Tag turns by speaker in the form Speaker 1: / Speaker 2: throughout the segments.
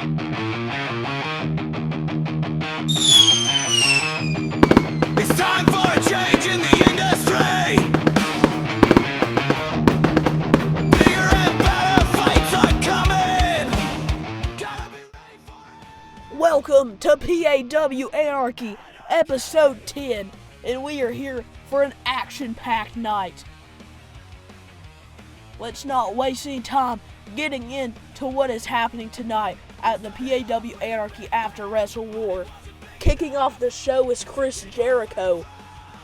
Speaker 1: It's time for a change in the industry. Bigger and better fights are coming. Gotta be ready for it.
Speaker 2: Welcome to PAW Anarchy, episode 10, and we are here for an action-packed night. Let's not waste any time getting into what is happening tonight at the PAW Anarchy After Wrestle War. Kicking off the show is Chris Jericho,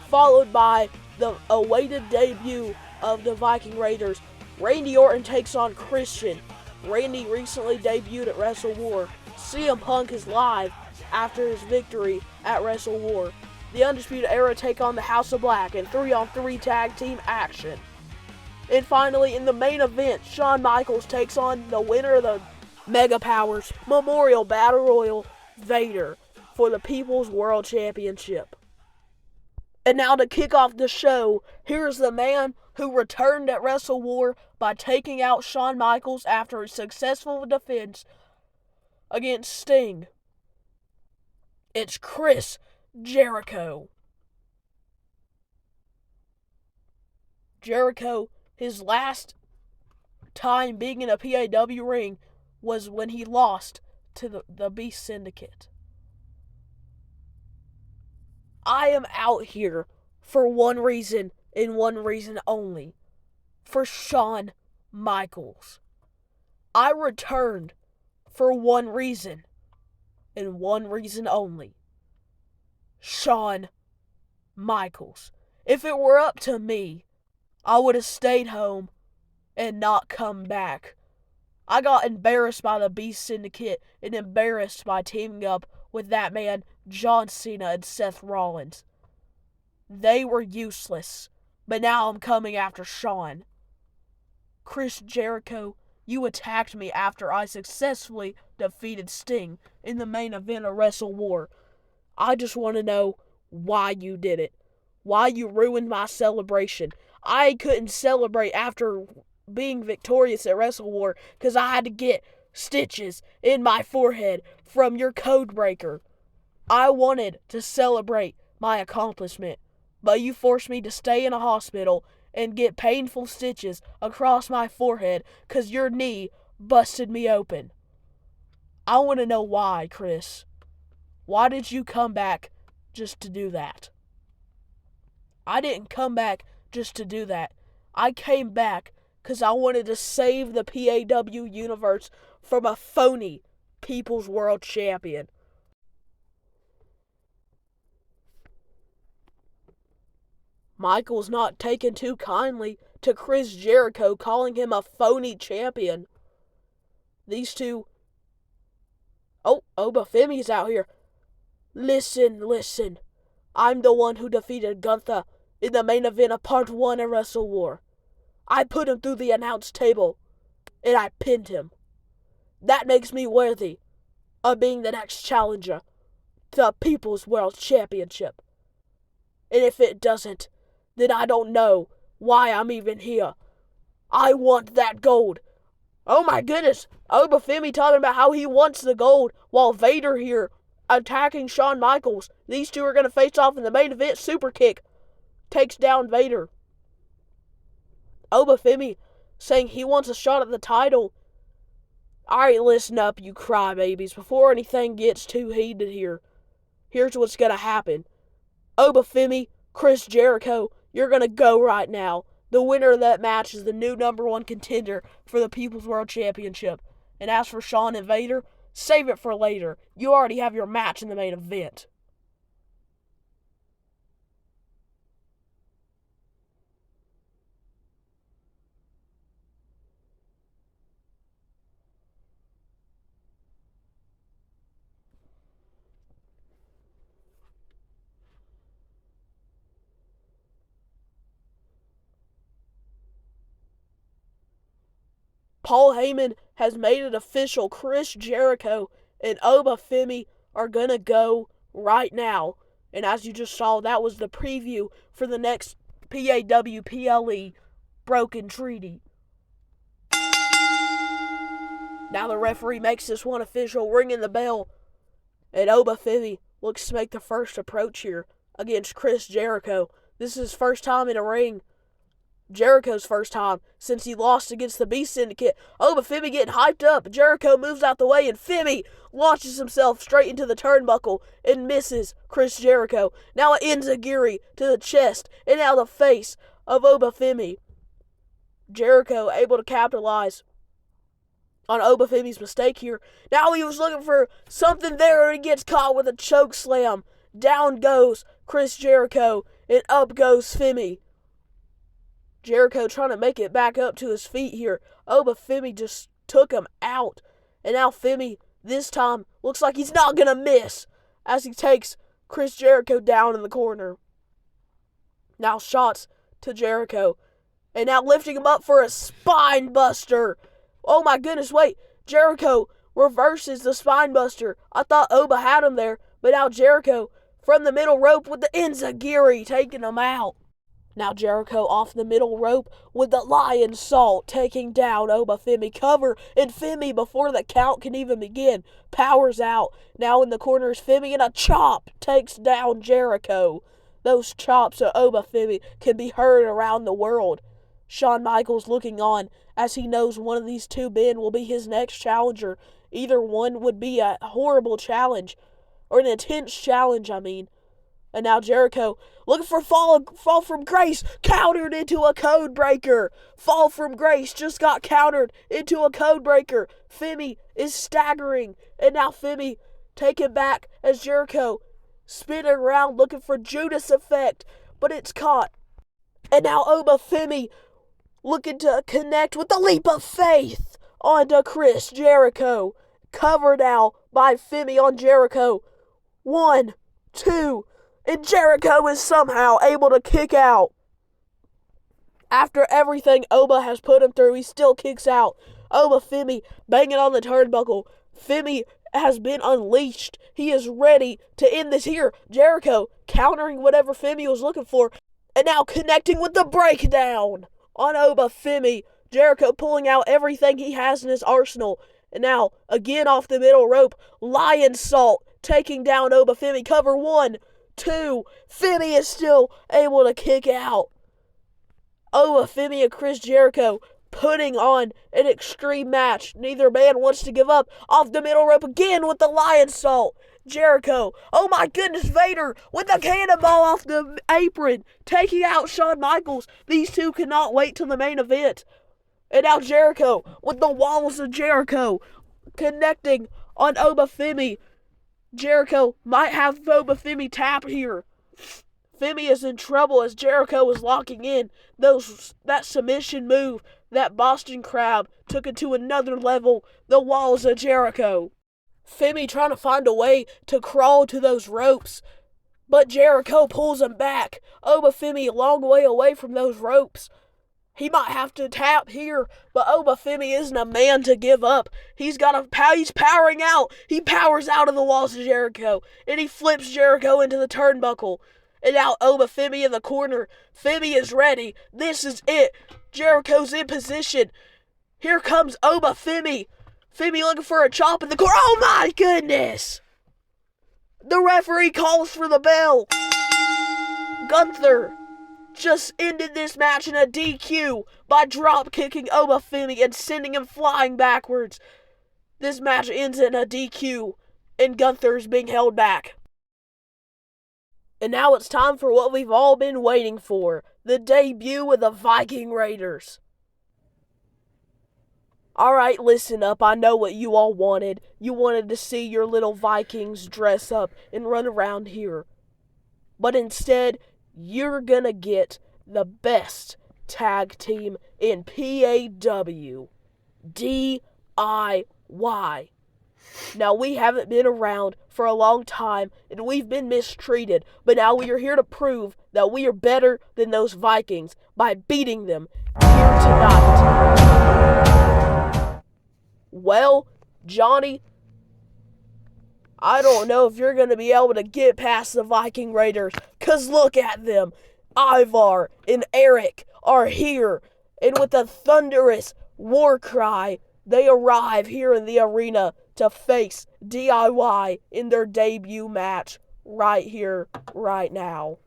Speaker 2: followed by the awaited debut of the Viking Raiders. Randy Orton takes on Christian. Randy recently debuted at Wrestle War. CM Punk is live after his victory at Wrestle War. The Undisputed Era take on the House of Black in 3-on-3 tag team action. And finally, in the main event, Shawn Michaels takes on the winner of the Mega Powers Memorial Battle Royal, Vader, for the People's World Championship. And now to kick off the show, here's the man who returned at Wrestle War by taking out Shawn Michaels after a successful defense against Sting. It's Chris Jericho. Jericho, his last time being in a PAW ring was when he lost to the Beast Syndicate. I am out here for one reason and one reason only. For Shawn Michaels. I returned for one reason and one reason only. Shawn Michaels. If it were up to me, I would have stayed home and not come back. I got embarrassed by the Beast Syndicate and embarrassed by teaming up with that man, John Cena and Seth Rollins. They were useless, but now I'm coming after Shawn. Chris Jericho, you attacked me after I successfully defeated Sting in the main event of Wrestle War. I just want to know why you did it. Why you ruined my celebration. I couldn't celebrate after being victorious at Wrestle War because I had to get stitches in my forehead from your code breaker. I wanted to celebrate my accomplishment, but you forced me to stay in a hospital and get painful stitches across my forehead because your knee busted me open. I want to know why, Chris. Why did you come back just to do that? I didn't come back just to do that. I came back because I wanted to save the PAW universe from a phony People's World Champion. Michael's not taking too kindly to Chris Jericho calling him a phony champion. These two... Oh, Obafemi's out here. Listen. I'm the one who defeated Gunther in the main event of Part 1 of Wrestle War. I put him through the announce table, and I pinned him. That makes me worthy of being the next challenger to the People's World Championship. And if it doesn't, then I don't know why I'm even here. I want that gold. Oh my goodness, Obafemi talking about how he wants the gold while Vader here attacking Shawn Michaels. These two are going to face off in the main event. Super kick takes down Vader. Obafemi saying he wants a shot at the title. Alright, listen up, you crybabies. Before anything gets too heated here, here's what's going to happen. Obafemi, Chris Jericho, you're going to go right now. The winner of that match is the new #1 contender for the People's World Championship. And as for Shawn and Vader, save it for later. You already have your match in the main event. Paul Heyman has made it official. Chris Jericho and Obafemi are going to go right now. And as you just saw, that was the preview for the next PAW PLE Broken Treaty. Now the referee makes this one official, ringing the bell. And Obafemi looks to make the first approach here against Chris Jericho. This is his first time in a ring. Jericho's first time since he lost against the Beast Syndicate. Obafemi getting hyped up. Jericho moves out the way and Femi launches himself straight into the turnbuckle and misses Chris Jericho. Now it ends Enziguri to the chest and now the face of Obafemi. Jericho able to capitalize on Obafemi's mistake here. Now he was looking for something there and he gets caught with a choke slam. Down goes Chris Jericho and up goes Femi. Jericho trying to make it back up to his feet here. Obafemi just took him out. And now Femi, this time, looks like he's not going to miss as he takes Chris Jericho down in the corner. Now shots to Jericho. And now lifting him up for a spine buster. Oh my goodness, wait. Jericho reverses the spine buster. I thought Oba had him there. But now Jericho from the middle rope with the Enziguri taking him out. Now Jericho off the middle rope with the lion salt taking down Obafemi. Cover, and Femi, before the count can even begin, powers out. Now in the corner is Femi, and a chop takes down Jericho. Those chops of Obafemi can be heard around the world. Shawn Michaels looking on as he knows one of these two men will be his next challenger. Either one would be a horrible challenge, or an intense challenge, I mean. And now Jericho looking for fall from grace, countered into a code breaker. Fall from grace just got countered into a code breaker. Femi is staggering, and now Femi taken back as Jericho spinning around looking for Judas effect, but it's caught. And now Obafemi looking to connect with the leap of faith onto Chris Jericho. Covered now by Femi on Jericho. 1, 2, and Jericho is somehow able to kick out. After everything Oba has put him through, he still kicks out. Obafemi banging on the turnbuckle. Femi has been unleashed. He is ready to end this here. Jericho countering whatever Femi was looking for. And now connecting with the breakdown on Obafemi. Jericho pulling out everything he has in his arsenal. And now, again off the middle rope, lion salt taking down Obafemi. Cover 1, 2. Femi is still able to kick out. Obafemi and Chris Jericho putting on an extreme match. Neither man wants to give up. Off the middle rope again with the lion salt. Jericho, oh my goodness, Vader with the cannonball off the apron, taking out Shawn Michaels. These two cannot wait till the main event. And now Jericho with the walls of Jericho connecting on Obafemi. Jericho might have Obafemi tap here. Femi is in trouble as Jericho is locking in. That submission move, that Boston Crab, took it to another level. The walls of Jericho. Femi trying to find a way to crawl to those ropes, but Jericho pulls him back. Obafemi a long way away from those ropes. He might have to tap here, but Obafemi isn't a man to give up. He's powering out. He powers out of the walls of Jericho, and he flips Jericho into the turnbuckle. And now Obafemi in the corner. Femi is ready. This is it. Jericho's in position. Here comes Obafemi. Femi looking for a chop in the corner. Oh my goodness! The referee calls for the bell. Gunther just ended this match in a DQ by drop kicking Obafemi and sending him flying backwards. This match ends in a DQ, and Gunther is being held back. And now it's time for what we've all been waiting for, the debut of the Viking Raiders. Alright, listen up, I know what you all wanted. You wanted to see your little Vikings dress up and run around here. But instead, you're gonna get the best tag team in PAW. DIY. Now, we haven't been around for a long time, and we've been mistreated, but now we are here to prove that we are better than those Vikings by beating them here tonight. Well, Johnny, I don't know if you're going to be able to get past the Viking Raiders, because look at them. Ivar and Eric are here, and with a thunderous war cry, they arrive here in the arena to face DIY in their debut match right here, right now.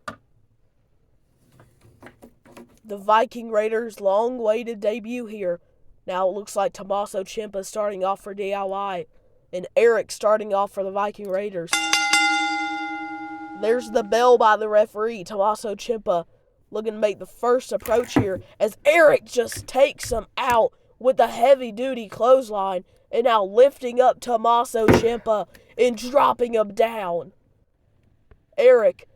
Speaker 2: The Viking Raiders' long-awaited debut here. Now it looks like Tommaso Ciampa starting off for DIY and Eric starting off for the Viking Raiders. There's the bell by the referee. Tommaso Ciampa looking to make the first approach here as Eric just takes him out with a heavy-duty clothesline and now lifting up Tommaso Ciampa and dropping him down. Eric,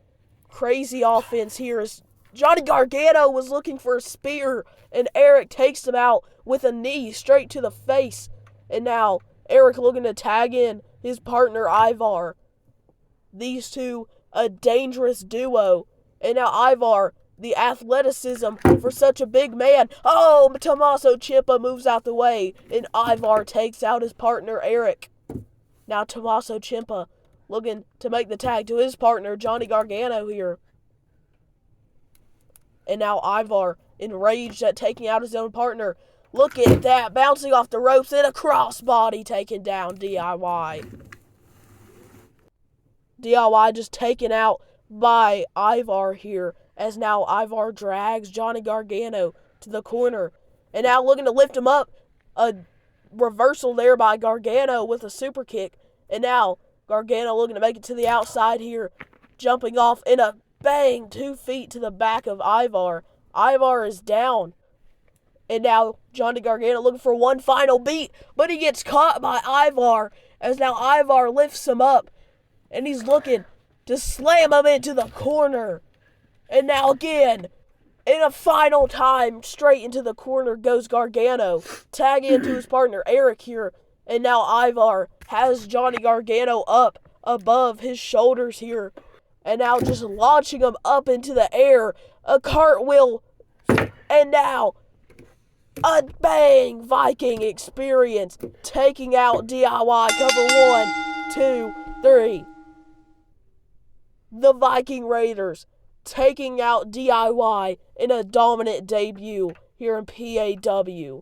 Speaker 2: crazy offense here as Johnny Gargano was looking for a spear and Eric takes him out with a knee straight to the face. And now Eric looking to tag in his partner Ivar. These two, a dangerous duo. And now Ivar, the athleticism for such a big man. Oh, Tommaso Ciampa moves out the way and Ivar takes out his partner Eric. Now Tommaso Ciampa looking to make the tag to his partner Johnny Gargano here. And now Ivar, enraged at taking out his own partner. Look at that, bouncing off the ropes and a crossbody taking down DIY. DIY just taken out by Ivar here, as now Ivar drags Johnny Gargano to the corner. And now looking to lift him up. A reversal there by Gargano with a super kick. And now Gargano looking to make it to the outside here, jumping off in a bang, 2 feet to the back of Ivar. Ivar is down. And now Johnny Gargano looking for one final beat, but he gets caught by Ivar, as now Ivar lifts him up, and he's looking to slam him into the corner. And now again, in a final time, straight into the corner goes Gargano, tagging into his partner Eric here. And now Ivar has Johnny Gargano up above his shoulders here. And now just launching him up into the air. A cartwheel. And now a bang Viking experience. Taking out DIY. Cover 1, 2, 3. The Viking Raiders taking out DIY in a dominant debut here in PAW.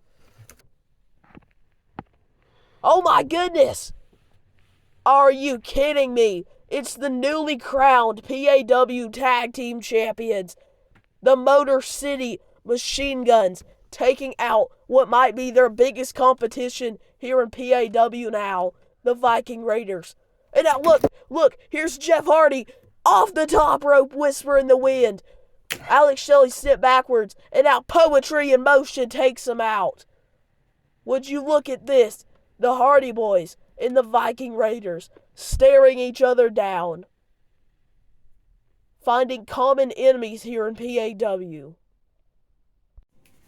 Speaker 2: Oh my goodness! Are you kidding me? It's the newly crowned PAW Tag Team Champions, the Motor City Machine Guns, taking out what might be their biggest competition here in PAW now, the Viking Raiders. And now look, here's Jeff Hardy off the top rope, whisper in the wind. Alex Shelley slipped backwards, and now Poetry in Motion takes him out. Would you look at this? The Hardy Boys and the Viking Raiders staring each other down, finding common enemies here in PAW.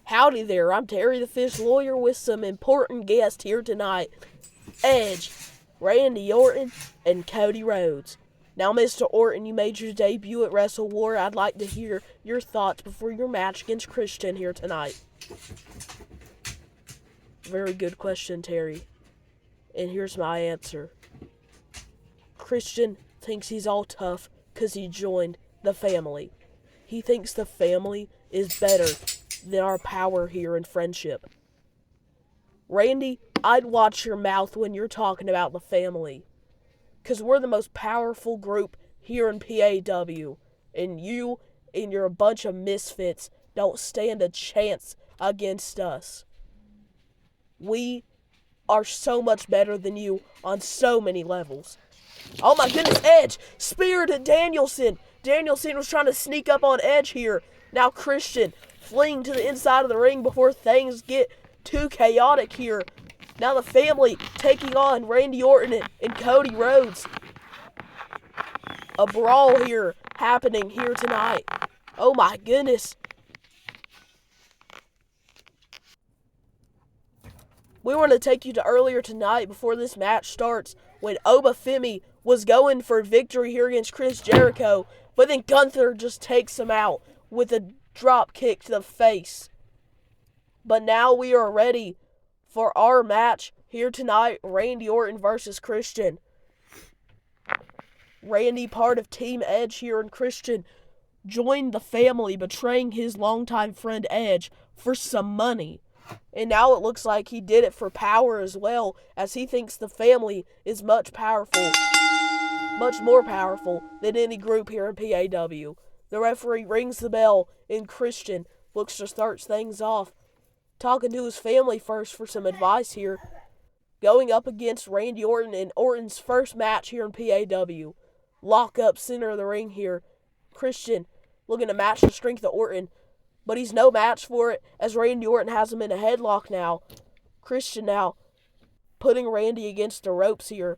Speaker 2: Howdy there, I'm Terry the Fish Lawyer with some important guests here tonight. Edge, Randy Orton, and Cody Rhodes. Now, Mr. Orton, you made your debut at Wrestle War. I'd like to hear your thoughts before your match against Christian here tonight. Very good question, Terry. And here's my answer. Christian thinks he's all tough because he joined the family. He thinks the family is better than our power here in friendship. Randy, I'd watch your mouth when you're talking about the family, because we're the most powerful group here in PAW, and you and you're a bunch of misfits don't stand a chance against us. We are so much better than you on so many levels. Oh my goodness, Edge! Spear to Danielson! Danielson was trying to sneak up on Edge here. Now Christian fleeing to the inside of the ring before things get too chaotic here. Now the family taking on Randy Orton and Cody Rhodes. A brawl here happening here tonight. Oh my goodness. We want to take you to earlier tonight before this match starts, when Obafemi was going for victory here against Chris Jericho, but then Gunther just takes him out with a drop kick to the face. But now we are ready for our match here tonight, Randy Orton versus Christian. Randy, part of Team Edge here, and Christian joined the family, betraying his longtime friend Edge for some money. And now it looks like he did it for power as well, as he thinks the family is much more powerful than any group here in PAW. The referee rings the bell, and Christian looks to start things off, talking to his family first for some advice here. Going up against Randy Orton in Orton's first match here in PAW. Lock up center of the ring here. Christian looking to match the strength of Orton, but he's no match for it as Randy Orton has him in a headlock now. Christian now putting Randy against the ropes here,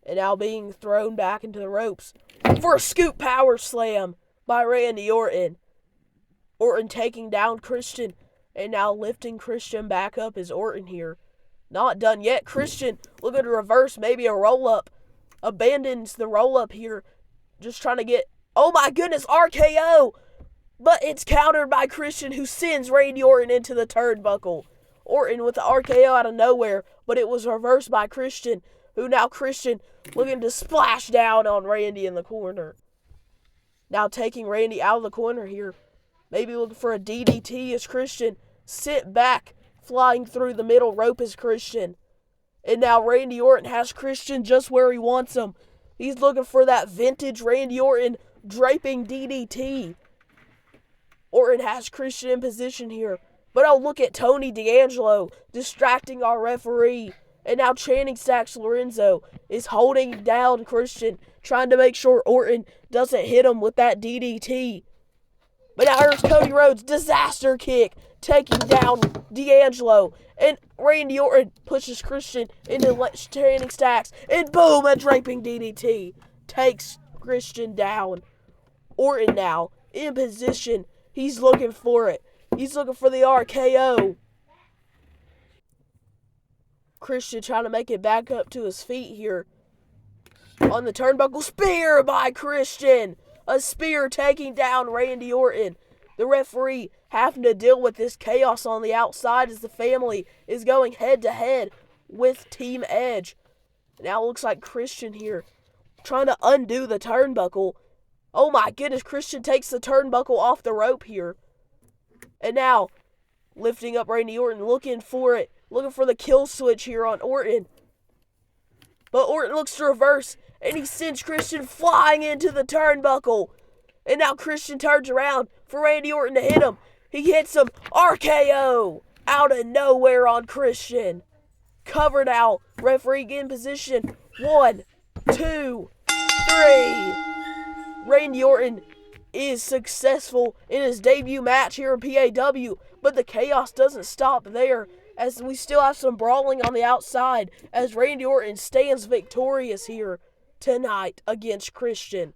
Speaker 2: and now being thrown back into the ropes for a scoop power slam by Randy Orton. Orton taking down Christian, and now lifting Christian back up as Orton here. Not done yet. Christian looking to reverse, maybe a roll-up. Abandons the roll-up here. Just trying to get, oh my goodness, RKO! But it's countered by Christian, who sends Randy Orton into the turnbuckle. Orton with the RKO out of nowhere, but it was reversed by Christian, who now Christian looking to splash down on Randy in the corner. Now taking Randy out of the corner here. Maybe looking for a DDT as Christian sent back, flying through the middle rope as Christian. And now Randy Orton has Christian just where he wants him. He's looking for that vintage Randy Orton draping DDT. Orton has Christian in position here. But oh, look at Tony D'Angelo distracting our referee. And now Channing Stacks Lorenzo is holding down Christian, trying to make sure Orton doesn't hit him with that DDT. But now here's Cody Rhodes, disaster kick, taking down D'Angelo. And Randy Orton pushes Christian into Channing Stacks. And boom, a draping DDT takes Christian down. Orton now in position. He's looking for it. He's looking for the RKO. Christian trying to make it back up to his feet here. On the turnbuckle, spear by Christian. A spear taking down Randy Orton. The referee having to deal with this chaos on the outside as the family is going head-to-head with Team Edge. Now it looks like Christian here trying to undo the turnbuckle. Oh my goodness, Christian takes the turnbuckle off the rope here. And now lifting up Randy Orton, looking for it. Looking for the kill switch here on Orton. But Orton looks to reverse, and he sends Christian flying into the turnbuckle. And now Christian turns around for Randy Orton to hit him. He hits him. RKO out of nowhere on Christian. Covered out. Referee in position. 1, 2, 3. Randy Orton is successful in his debut match here in PAW. But the chaos doesn't stop there, as we still have some brawling on the outside, as Randy Orton stands victorious here tonight against Christian.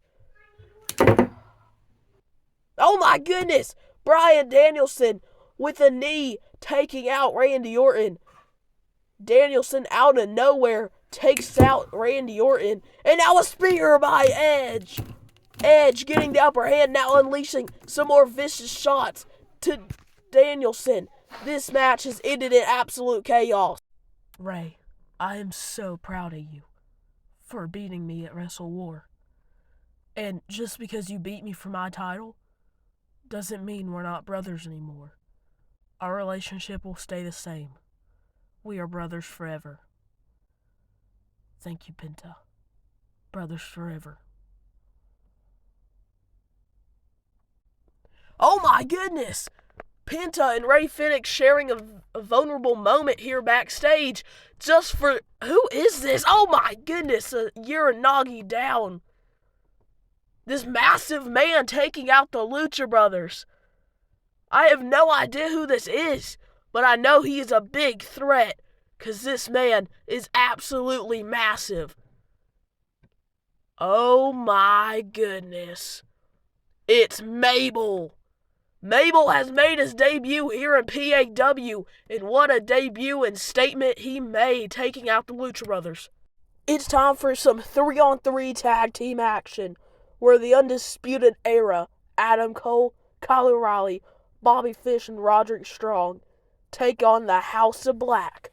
Speaker 2: Oh my goodness! Bryan Danielson with a knee taking out Randy Orton. Danielson out of nowhere takes out Randy Orton. And now a spear by Edge. Edge getting the upper hand, now unleashing some more vicious shots to Danielson. This match has ended in absolute chaos. Ray, I am so proud of you for beating me at Wrestle War. And just because you beat me for my title doesn't mean we're not brothers anymore. Our relationship will stay the same. We are brothers forever. Thank you, Penta. Brothers forever. Oh my goodness! Penta and Ray Phoenix sharing a vulnerable moment here backstage. Just for, who is this? Oh my goodness, Uranagi down. This massive man taking out the Lucha Brothers. I have no idea who this is, but I know he is a big threat, because this man is absolutely massive. Oh my goodness. It's Mabel. Mabel has made his debut here in PAW, and what a debut and statement he made, taking out the Lucha Brothers. It's time for some 3-on-3 tag team action, where the Undisputed Era, Adam Cole, Kyle O'Reilly, Bobby Fish, and Roderick Strong, take on the House of Black.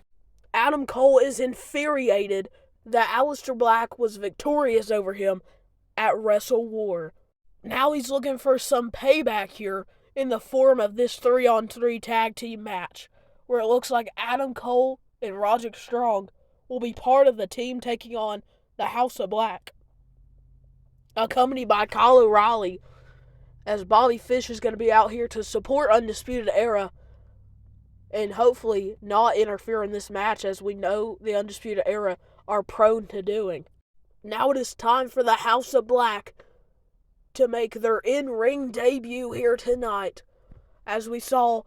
Speaker 2: Adam Cole is infuriated that Aleister Black was victorious over him at Wrestle War. Now he's looking for some payback here in the form of this 3-on-3 tag team match, where it looks like Adam Cole and Roderick Strong will be part of the team taking on the House of Black, accompanied by Kyle O'Reilly, as Bobby Fish is going to be out here to support Undisputed Era and hopefully not interfere in this match, as we know the Undisputed Era are prone to doing. Now it is time for the House of Black to make their in-ring debut here tonight, as we saw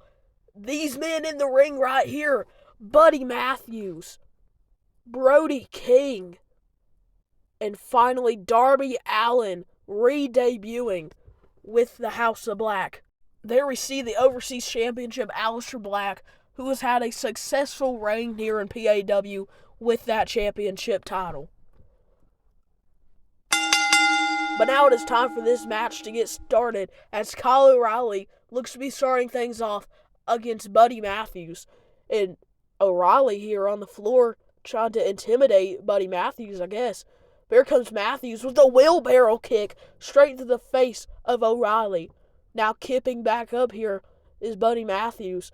Speaker 2: these men in the ring right here: Buddy Matthews, Brody King, and finally Darby Allin re-debuting with the House of Black. There we see the Overseas Championship, Aleister Black, who has had a successful reign here in PAW with that championship title. But now it is time for this match to get started, as Kyle O'Reilly looks to be starting things off against Buddy Matthews. And O'Reilly here on the floor trying to intimidate Buddy Matthews, I guess. Here comes Matthews with a wheelbarrow kick straight to the face of O'Reilly. Now kipping back up here is Buddy Matthews,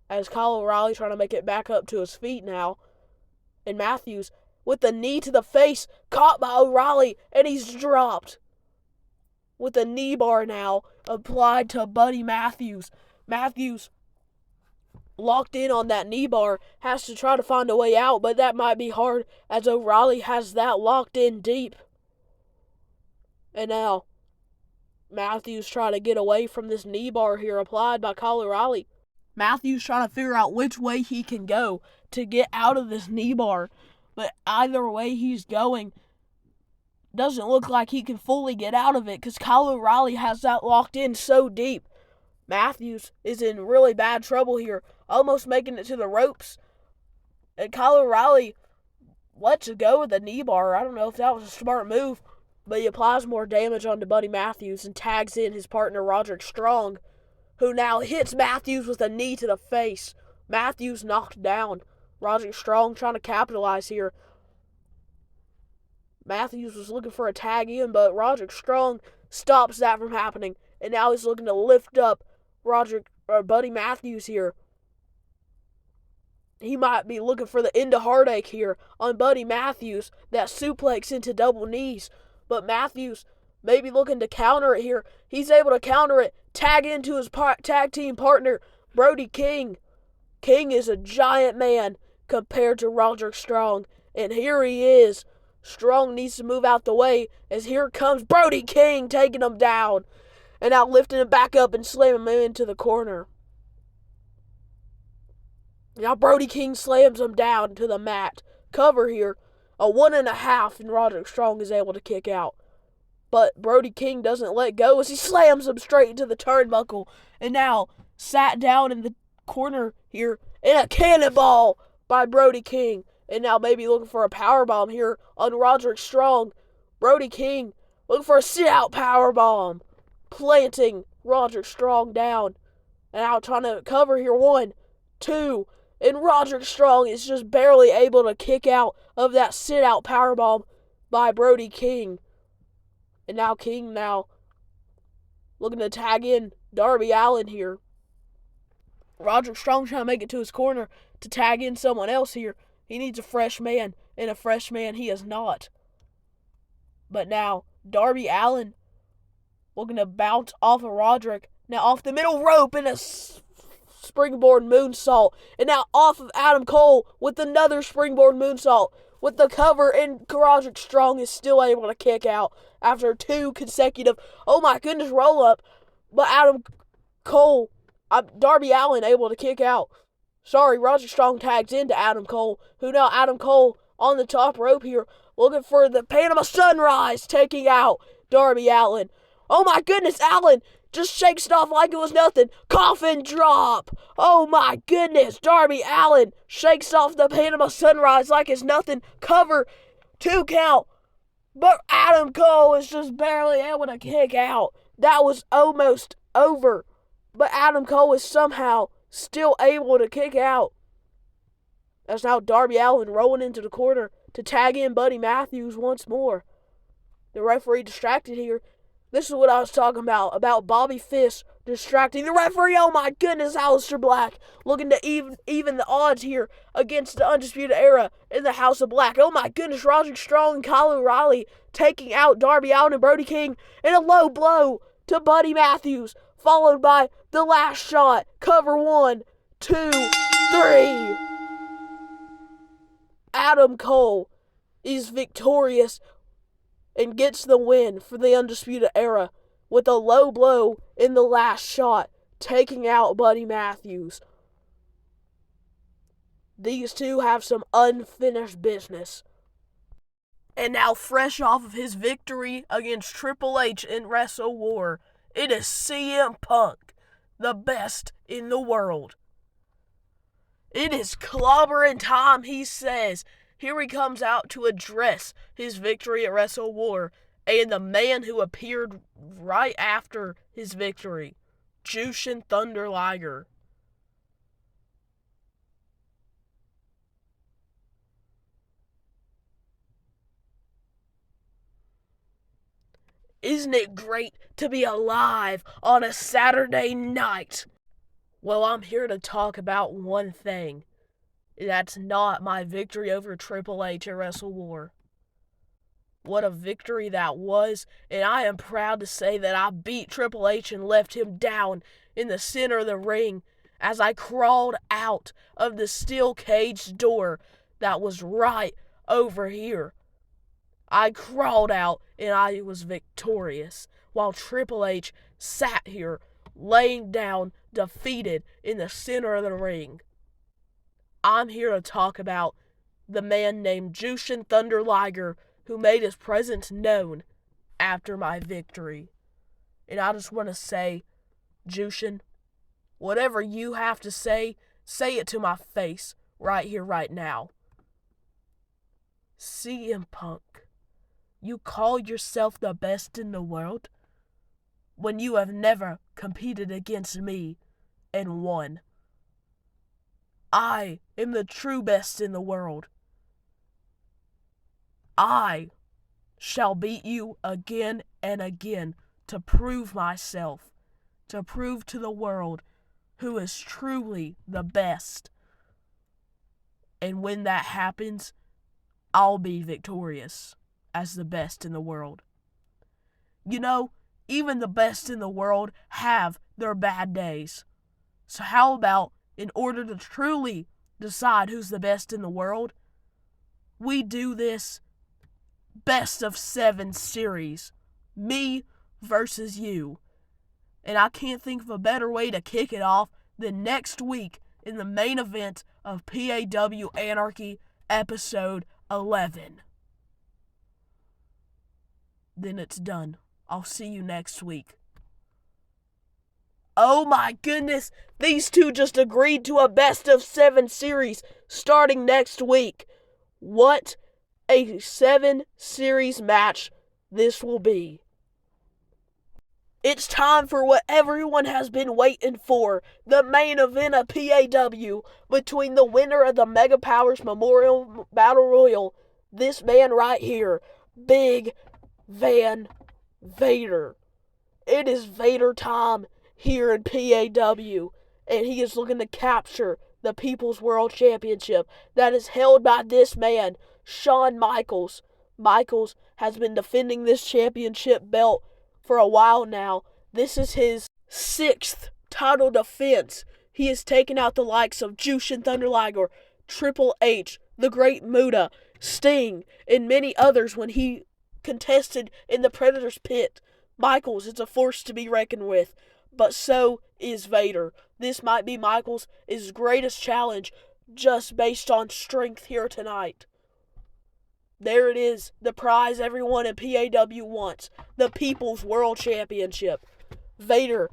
Speaker 2: as Kyle O'Reilly trying to make it back up to his feet now. And Matthews with the knee to the face, caught by O'Reilly, and he's dropped. With a knee bar now applied to Buddy Matthews. Matthews, locked in on that knee bar, has to try to find a way out, but that might be hard as O'Reilly has that locked in deep. And now Matthews trying to get away from this knee bar here applied by Kyle O'Reilly. Matthews trying to figure out which way he can go to get out of this knee bar. But either way he's going, doesn't look like he can fully get out of it, because Kyle O'Reilly has that locked in so deep. Matthews is in really bad trouble here, almost making it to the ropes. And Kyle O'Reilly lets it go with the knee bar. I don't know if that was a smart move, but he applies more damage onto Buddy Matthews and tags in his partner Roderick Strong, who now hits Matthews with a knee to the face. Matthews knocked down. Roderick Strong trying to capitalize here. Matthews was looking for a tag in, but Roderick Strong stops that from happening. And now he's looking to lift up Buddy Matthews here. He might be looking for the end of heartache here on Buddy Matthews. That suplex into double knees. But Matthews may be looking to counter it here. He's able to counter it. Tag into his tag team partner, Brody King. King is a giant man compared to Roderick Strong. And here he is. Strong needs to move out the way, as here comes Brody King taking him down. And now lifting him back up and slamming him into the corner. Now Brody King slams him down to the mat. Cover here. A 1.5, and Roderick Strong is able to kick out. But Brody King doesn't let go as he slams him straight into the turnbuckle. And now sat down in the corner here in a cannonball by Brody King. And now maybe looking for a powerbomb here on Roderick Strong. Brody King looking for a sit-out powerbomb, planting Roderick Strong down. And now trying to cover here. 1, 2, and Roderick Strong is just barely able to kick out of that sit-out powerbomb by Brody King. And now King looking to tag in Darby Allin here. Roderick Strong trying to make it to his corner to tag in someone else here. He needs a fresh man, and a fresh man he is not. But now Darby Allin looking to bounce off of Roderick. Now off the middle rope in a springboard moonsault. And now off of Adam Cole with another springboard moonsault. With the cover, and Roderick Strong is still able to kick out after 2 consecutive, oh my goodness, roll up. But Darby Allin able to kick out. Sorry, Roderick Strong tags into Adam Cole, who now Adam Cole on the top rope here, looking for the Panama Sunrise, taking out Darby Allin. Oh my goodness, Allin just shakes it off like it was nothing. Coffin drop. Oh my goodness, Darby Allin shakes off the Panama Sunrise like it's nothing. Cover, 2 count. But Adam Cole is just barely able to kick out. That was almost over. But Adam Cole is somehow still able to kick out. That's now Darby Allin rolling into the corner to tag in Buddy Matthews once more. The referee distracted here. This is what I was talking about Bobby Fish distracting the referee. Oh my goodness, Aleister Black looking to even the odds here against the Undisputed Era in the House of Black. Oh my goodness, Roderick Strong and Kyle O'Reilly taking out Darby Allin and Brody King in a low blow to Buddy Matthews, followed by the last shot. Cover 1, 2, 3. Adam Cole is victorious and gets the win for the Undisputed Era with a low blow in the last shot, taking out Buddy Matthews. These two have some unfinished business. And now, fresh off of his victory against Triple H in Wrestle War, it is CM Punk, the best in the world. It is clobbering time, he says. Here he comes out to address his victory at Wrestle War, and the man who appeared right after his victory, Jushin Thunder Liger. Isn't it great to be alive on a Saturday night? Well, I'm here to talk about one thing. That's not my victory over Triple H at Wrestle War. What a victory that was, and I am proud to say that I beat Triple H and left him down in the center of the ring as I crawled out of the steel cage door that was right over here. I crawled out and I was victorious, while Triple H sat here laying down defeated in the center of the ring. I'm here to talk about the man named Jushin Thunder Liger, who made his presence known after my victory. And I just want to say, Jushin, whatever you have to say it to my face right here, right now. CM Punk, you call yourself the best in the world when you have never competed against me and won. I am the true best in the world. I shall beat you again and again to prove myself, to prove to the world who is truly the best. And when that happens, I'll be victorious as the best in the world. You know, even the best in the world have their bad days. So how about, in order to truly decide who's the best in the world, we do this best of 7 series, me versus you. And I can't think of a better way to kick it off than next week in the main event of PAW Anarchy episode 11. Then it's done. I'll see you next week. Oh my goodness, these two just agreed to a best of 7 series starting next week. What a 7 series match this will be. It's time for what everyone has been waiting for, the main event of PAW between the winner of the Mega Powers Memorial Battle Royal, this man right here, Big Van Vader. It is Vader time here in PAW, and he is looking to capture the People's World Championship that is held by this man, Shawn Michaels. Michaels has been defending this championship belt for a while now. This is his 6th title defense. He has taken out the likes of Jushin Thunder Liger, Triple H, The Great Muta, Sting, and many others when he contested in the Predator's Pit. Michaels is a force to be reckoned with, but so is Vader. This might be Michaels' greatest challenge just based on strength here tonight. There it is, the prize everyone in PAW wants, the People's World Championship. Vader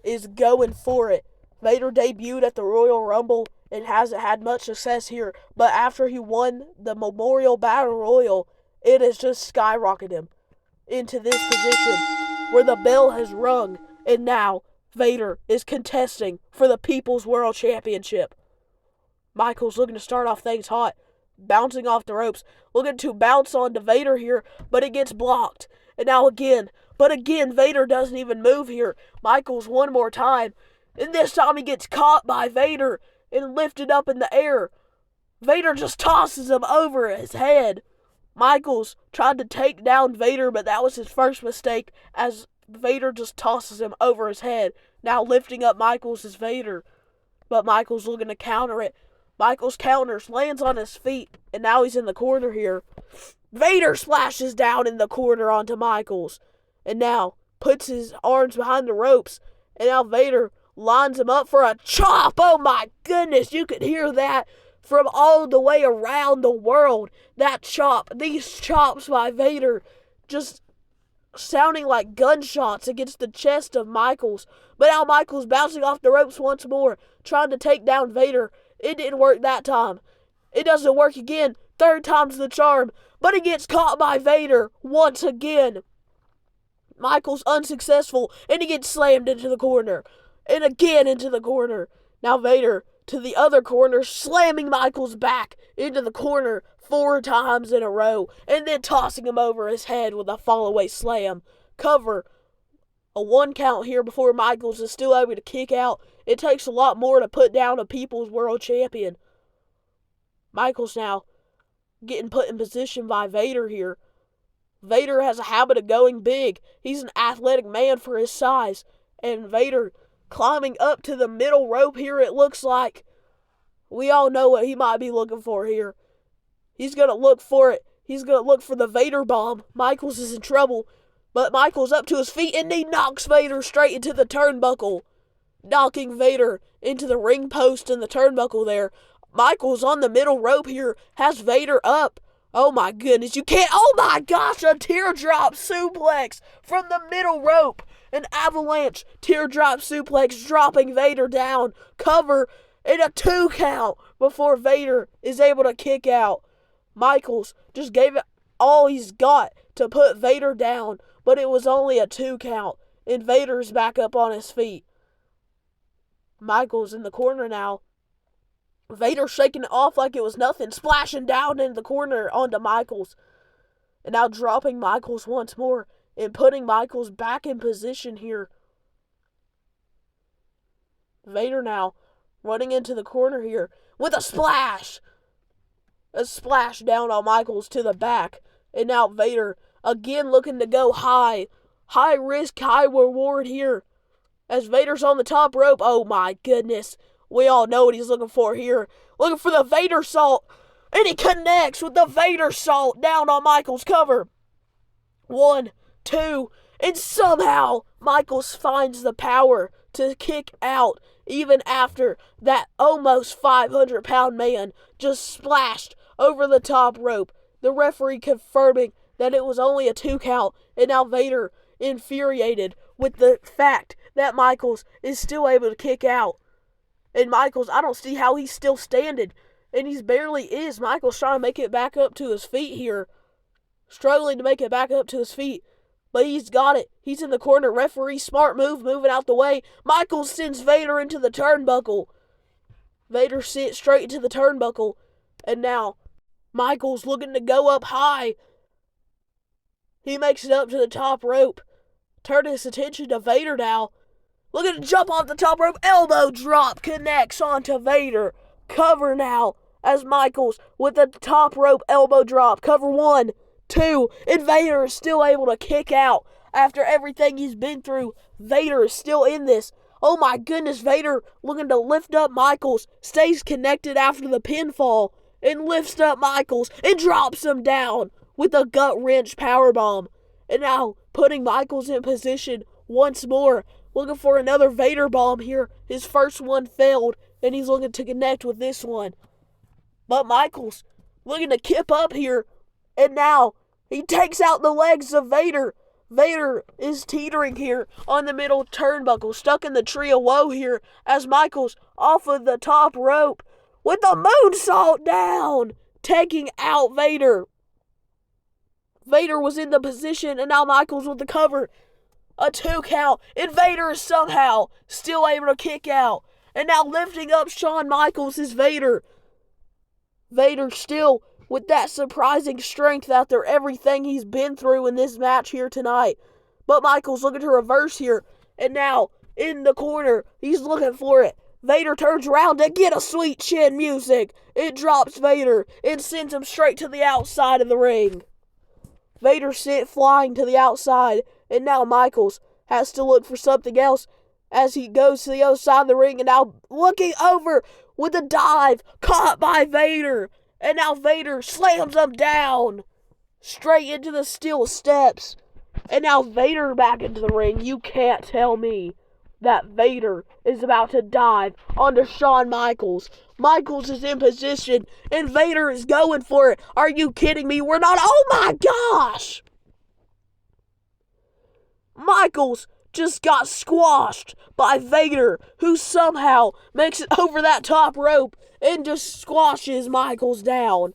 Speaker 2: is going for it. Vader debuted at the Royal Rumble and hasn't had much success here, but after he won the Memorial Battle Royal, it has just skyrocketed him into this position where the bell has rung, and now Vader is contesting for the People's World Championship. Michaels looking to start off things hot, bouncing off the ropes, looking to bounce onto Vader here, but it gets blocked. And now again, But again, Vader doesn't even move here. Michaels one more time. And this time he gets caught by Vader and lifted up in the air. Vader just tosses him over his head. Michaels tried to take down Vader, but that was his first mistake as Vader just tosses him over his head. Now lifting up Michaels is Vader. But Michaels looking to counter it. Michaels counters, lands on his feet, and now he's in the corner here. Vader splashes down in the corner onto Michaels, and now puts his arms behind the ropes, and now Vader lines him up for a chop. Oh my goodness, you could hear that from all the way around the world. That chop, these chops by Vader, just sounding like gunshots against the chest of Michaels. But now Michaels bouncing off the ropes once more, trying to take down Vader. It didn't work that time. It doesn't work again. Third time's the charm. But he gets caught by Vader once again. Michaels unsuccessful, and he gets slammed into the corner. And again into the corner. Now Vader to the other corner, slamming Michaels back into the corner 4 times in a row, and then tossing him over his head with a fall-away slam. Cover. A 1 count here before Michaels is still able to kick out. It takes a lot more to put down a People's World Champion. Michaels now getting put in position by Vader here. Vader has a habit of going big. He's an athletic man for his size. And Vader climbing up to the middle rope here, it looks like. We all know what he might be looking for here. He's going to look for it. He's going to look for the Vader bomb. Michaels is in trouble. But Michaels up to his feet, and he knocks Vader straight into the turnbuckle. Knocking Vader into the ring post and the turnbuckle there. Michaels on the middle rope here has Vader up. Oh my goodness, you can't. Oh my gosh, a teardrop suplex from the middle rope. An avalanche teardrop suplex dropping Vader down. Cover and a 2 count before Vader is able to kick out. Michaels just gave it all he's got to put Vader down, but it was only a 2 count, and Vader's back up on his feet. Michaels in the corner now. Vader shaking it off like it was nothing, splashing down in the corner onto Michaels. And now dropping Michaels once more and putting Michaels back in position here. Vader now running into the corner here with a splash. A splash down on Michaels to the back. And now Vader again looking to go high. High risk, high reward here. As Vader's on the top rope. Oh my goodness. We all know what he's looking for here. Looking for the Vader salt. And he connects with the Vader salt down on Michaels' cover. 1, 2, and somehow Michaels finds the power to kick out even after that almost 500-pound man just splashed over the top rope. The referee confirming that it was only a 2 count, and now Vader infuriated with the fact that Michaels is still able to kick out. And Michaels, I don't see how he's still standing. And he barely is. Michaels trying to make it back up to his feet here. Struggling to make it back up to his feet. But he's got it. He's in the corner. Referee, smart move, moving out the way. Michaels sends Vader into the turnbuckle. Vader sits straight into the turnbuckle. And now, Michaels looking to go up high. He makes it up to the top rope. Turning his attention to Vader now. Looking to jump off the top rope. Elbow drop connects onto Vader. Cover now as Michaels with the top rope elbow drop. Cover 1, 2. And Vader is still able to kick out. After everything he's been through, Vader is still in this. Oh my goodness, Vader looking to lift up Michaels. Stays connected after the pinfall. And lifts up Michaels and drops him down with a gut wrench powerbomb. And now putting Michaels in position once more. Looking for another Vader bomb here. His first one failed, and he's looking to connect with this one. But Michaels looking to kip up here, and now he takes out the legs of Vader. Vader is teetering here on the middle turnbuckle, stuck in the tree of woe here, as Michaels off of the top rope with the moonsault down, taking out Vader. Vader was in the position, and now Michaels with the cover. A 2 count, and Vader is somehow still able to kick out. And now lifting up Shawn Michaels is Vader. Vader still with that surprising strength after everything he's been through in this match here tonight. But Michaels looking to reverse here. And now, in the corner, he's looking for it. Vader turns around to get a sweet chin music. It drops Vader and sends him straight to the outside of the ring. Vader sent flying to the outside, and now Michaels has to look for something else as he goes to the other side of the ring, and now looking over with a dive, caught by Vader. And now Vader slams him down, straight into the steel steps. And now Vader back into the ring. You can't tell me that Vader is about to dive onto Shawn Michaels. Michaels is in position, and Vader is going for it. Are you kidding me? We're not. Oh my gosh! Michaels just got squashed by Vader, who somehow makes it over that top rope and just squashes Michaels down.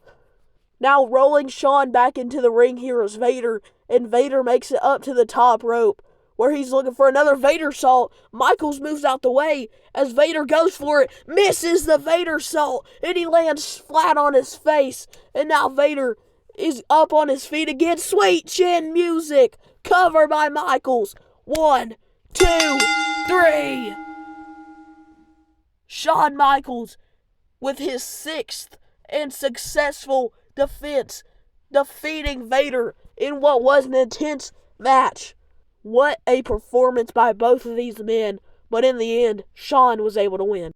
Speaker 2: Now rolling Shawn back into the ring here is Vader, and Vader makes it up to the top rope, where he's looking for another Vader salt. Michaels moves out the way as Vader goes for it, misses the Vader salt, and he lands flat on his face. And now Vader is up on his feet again. Sweet chin music, cover by Michaels. 1, 2, 3. Shawn Michaels with his 6th and successful defense, defeating Vader in what was an intense match. What a performance by both of these men, but in the end, Shawn was able to win.